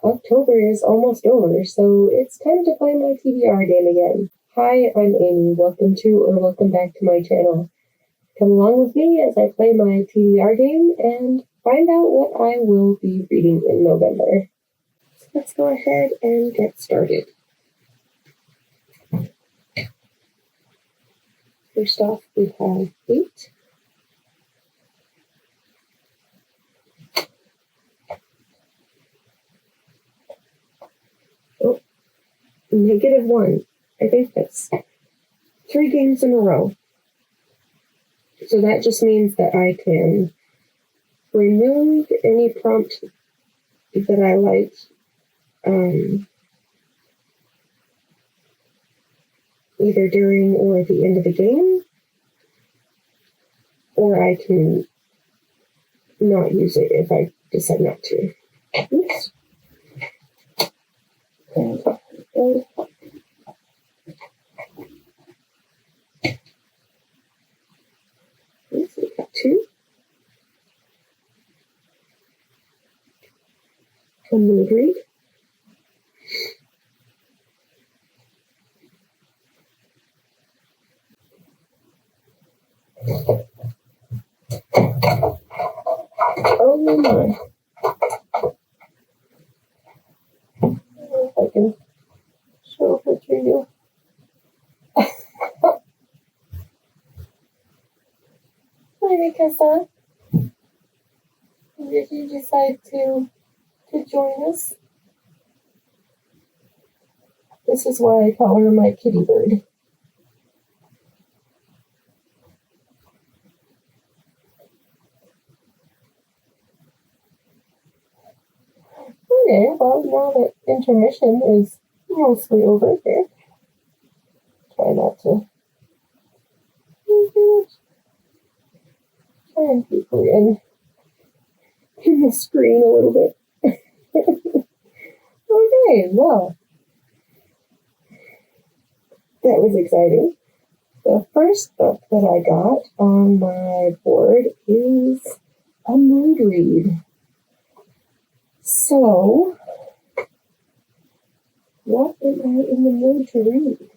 October is almost over, so it's time to play my TBR game again. Hi, I'm Amy. Welcome back to my channel. Come along with me as I play my TBR game and find out what I will be reading in November. So let's go ahead and get started. First off, we have 8. Oh, -1. I think that's 3 games in a row. So that just means that I can remove any prompt that I like either during or at the end of the game, or I can not use it if I decide not to. Oops. We got 2. A mood read. Oh my. If I can show it to you. Hi, Mikasa. Did you decide to join us? This is why I call her my kitty bird. Okay, well, now that intermission is mostly over here, try not to try and keep her in the screen a little bit. Okay, well, that was exciting. The first book that I got on my board is a mood read. So, what am I in the mood to read?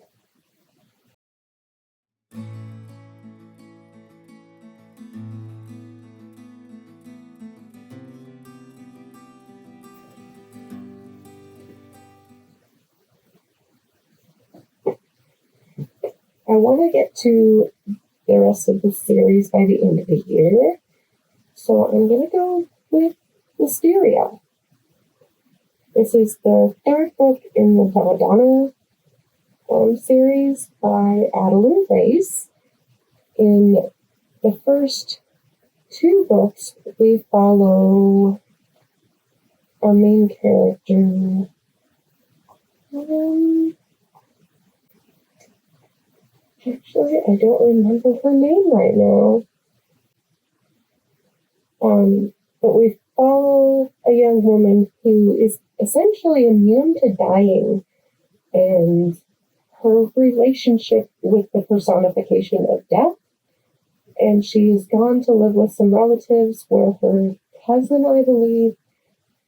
I want to get to the rest of the series by the end of the year, so I'm going to go with Wisteria. This is the 3rd book in the Belladonna series by Adeline Race. In the first 2 books, we follow our main character. Actually, I don't remember her name right now. But we follow a young woman who is essentially immune to dying, and her relationship with the personification of death. And she's gone to live with some relatives where her cousin, I believe,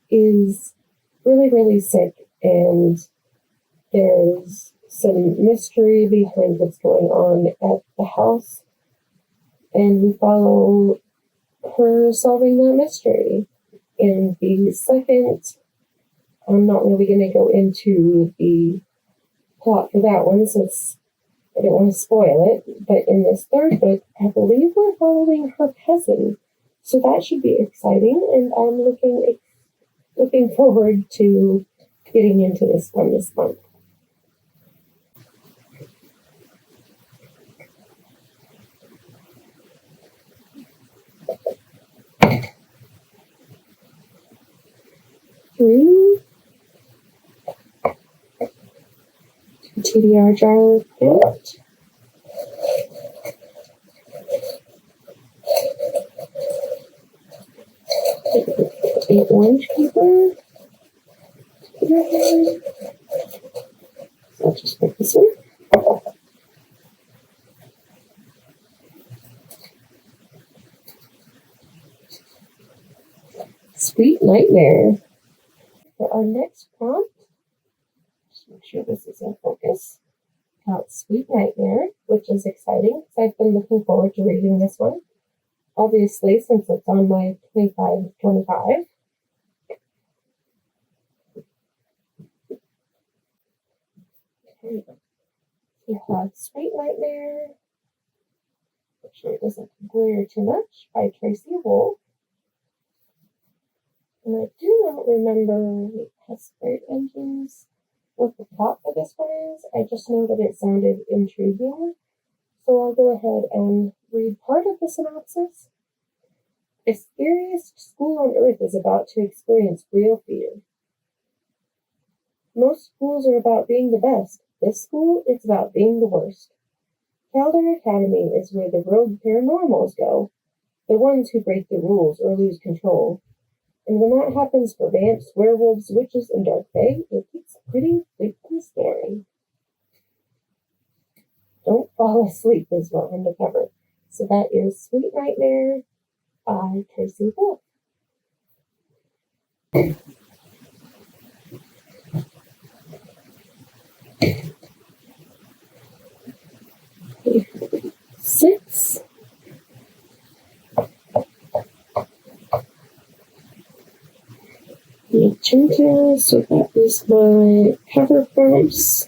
is really, really sick, and there's some mystery behind what's going on at the house, and we follow her solving that mystery. In the second, I'm not really going to go into the plot for that one since I don't want to spoil it, but in this 3rd book, I believe we're following her cousin, so that should be exciting, and I'm looking forward to getting into this one this month. TDR jar fit. The orange paper. I'll just put this one. Sweet Nightmare. For our next prompt, just make sure this is in focus. Got Sweet Nightmare, which is exciting because I've been looking forward to reading this one. Obviously, since it's on my 25-25. Okay. We have Sweet Nightmare. Make sure it doesn't glare too much, by Tracy Wolf. And I do not remember the Pestbird Engines, what the plot for this one is. I just know that it sounded intriguing. So I'll go ahead and read part of the synopsis. The scariest school on earth is about to experience real fear. Most schools are about being the best. This school, it's about being the worst. Calder Academy is where the rogue paranormals go, the ones who break the rules or lose control. And when that happens for vamps, werewolves, witches, and dark fae, it gets pretty freaking scary. Don't Fall Asleep is what on the cover. So that is Sweet Nightmare by Tracy Wolf. 6. Magenta, so that is my cover prompts.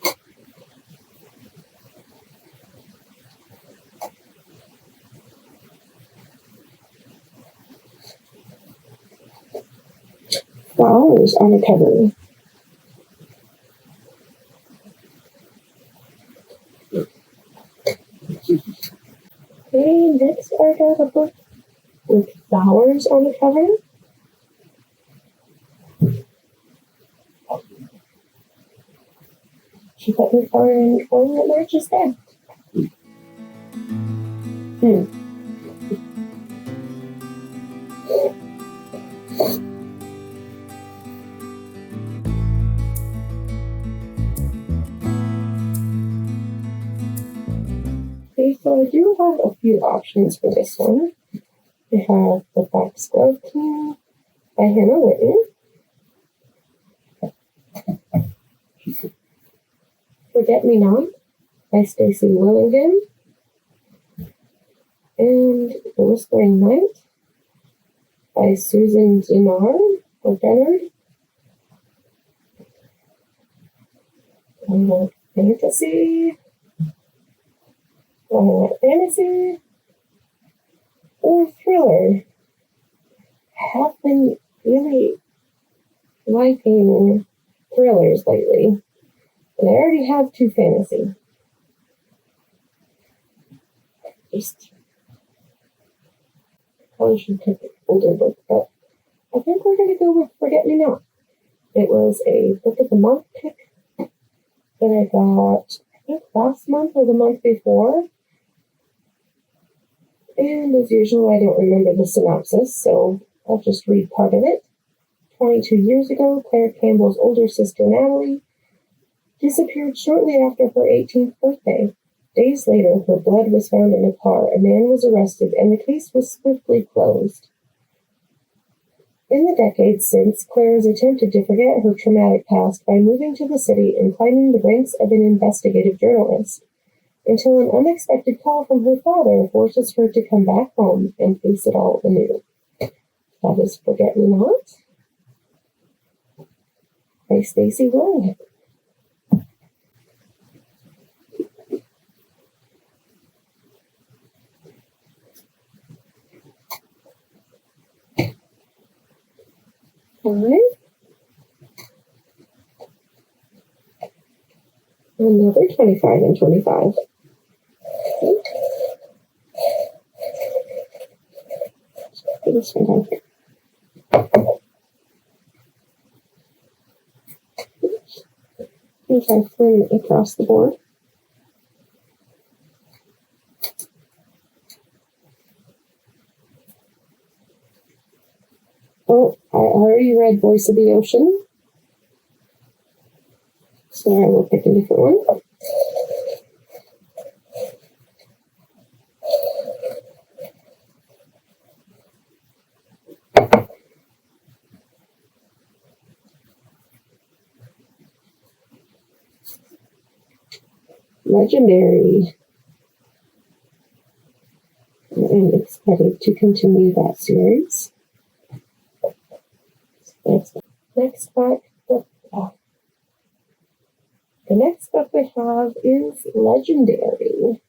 Flowers on the cover. Okay, next I got a book with flowers on the cover. Keep up with far and going at March is there. Okay, so I do have a few options for this one. We have The Foxglove Team by Hannah Whitten. Forget Me Not by Stacey Willingham. And The Whispering Night by Susan Denard or Dennard. Fantasy or thriller. I have been really liking thrillers lately, and I already have 2 fantasy. Probably should take an older book, but I think we're going to go with Forget Me Not. It was a Book of the Month pick that I got, I think, last month or the month before. And as usual, I don't remember the synopsis, so I'll just read part of it. 22 years ago, Claire Campbell's older sister, Natalie, disappeared shortly after her 18th birthday. Days later, her blood was found in a car, a man was arrested, and the case was swiftly closed. In the decades since, Claire has attempted to forget her traumatic past by moving to the city and climbing the ranks of an investigative journalist, until an unexpected call from her father forces her to come back home and face it all anew. That is Forget Me Not by Stacey Willingham. Alright. Another 25 and 25. Okay. This one down here. If I fling it across the board. Oh, I already read Voice of the Ocean. So I will pick a different one. Legendary. I'm excited to continue that series. Next book. The next book we have is Legendary.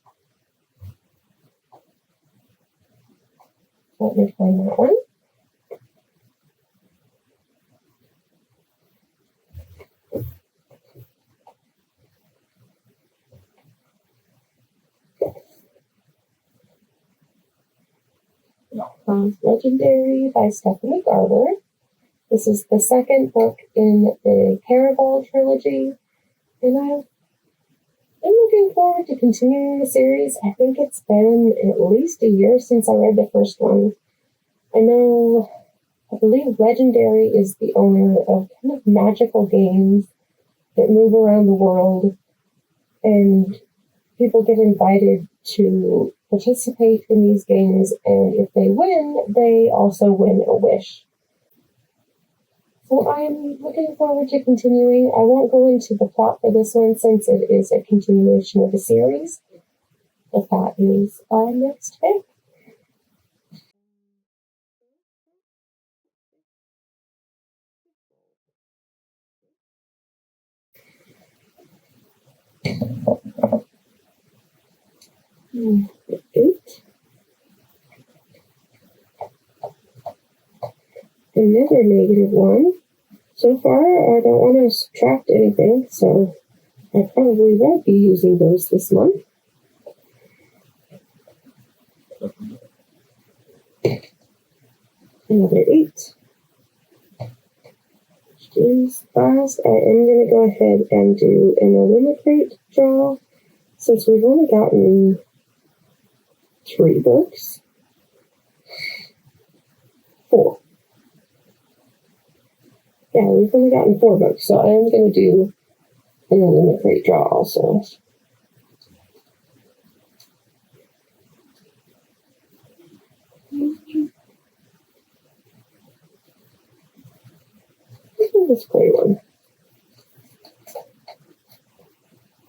Let me find that one. Legendary by Stephanie Garber. This is the second book in the Caraval trilogy, and I'm looking forward to continuing the series. I think it's been at least a year since I read the first one. I believe Legendary is the owner of kind of magical games that move around the world, and people get invited to participate in these games, and if they win, they also win a wish. So I'm looking forward to continuing. I won't go into the plot for this one since it is a continuation of the series, but that is our next pick. Eight. Another negative one. So far, I don't want to subtract anything, so I probably won't be using those this month. Another 8. Which is fast. I am going to go ahead and do an eliminate draw since we've only gotten 3 books. 4. Yeah, we've only gotten 4 books, so I am going to do an eliminate draw also. This gray one.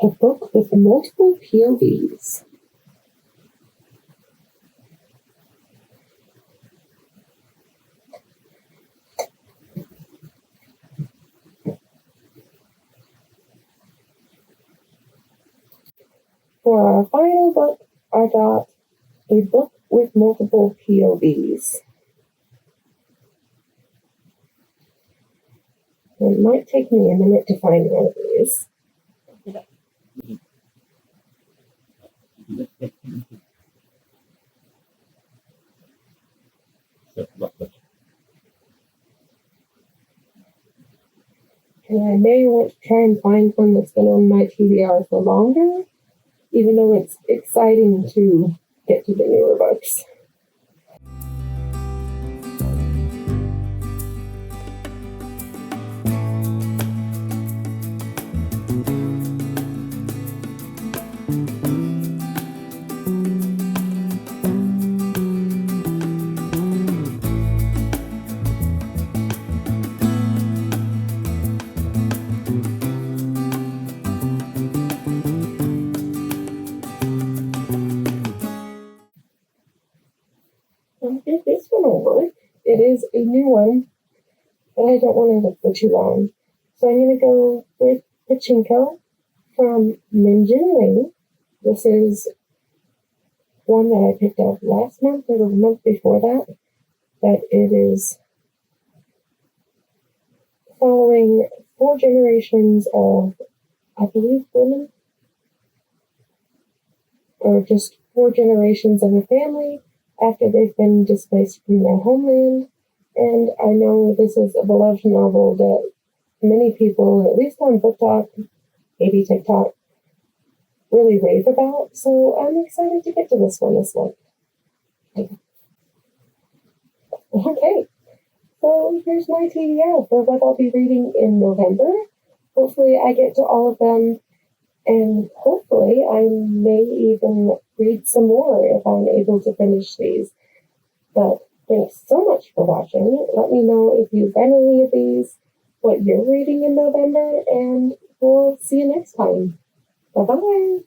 A book with multiple POVs. For our final book, I got a book with multiple POVs. It might take me a minute to find one of these. And I may want to try and find one that's been on my TBR for longer, even though it's exciting to get to the newer books. If this one will work, it is a new one, but I don't want to look for too long. So I'm going to go with Pachinko from Minjin Lee. This is one that I picked up last month or the month before that, but it is following 4 generations of, I believe, women, or just 4 generations of a family after they've been displaced from their homeland. And I know this is a beloved novel that many people, at least on Book Talk, maybe TikTok, really rave about. So I'm excited to get to this one this month. Okay, so here's my TBR for what I'll be reading in November. Hopefully I get to all of them, and hopefully I may even read some more if I'm able to finish these. But thanks so much for watching. Let me know if you've read any of these, what you're reading in November, and we'll see you next time. Bye-bye.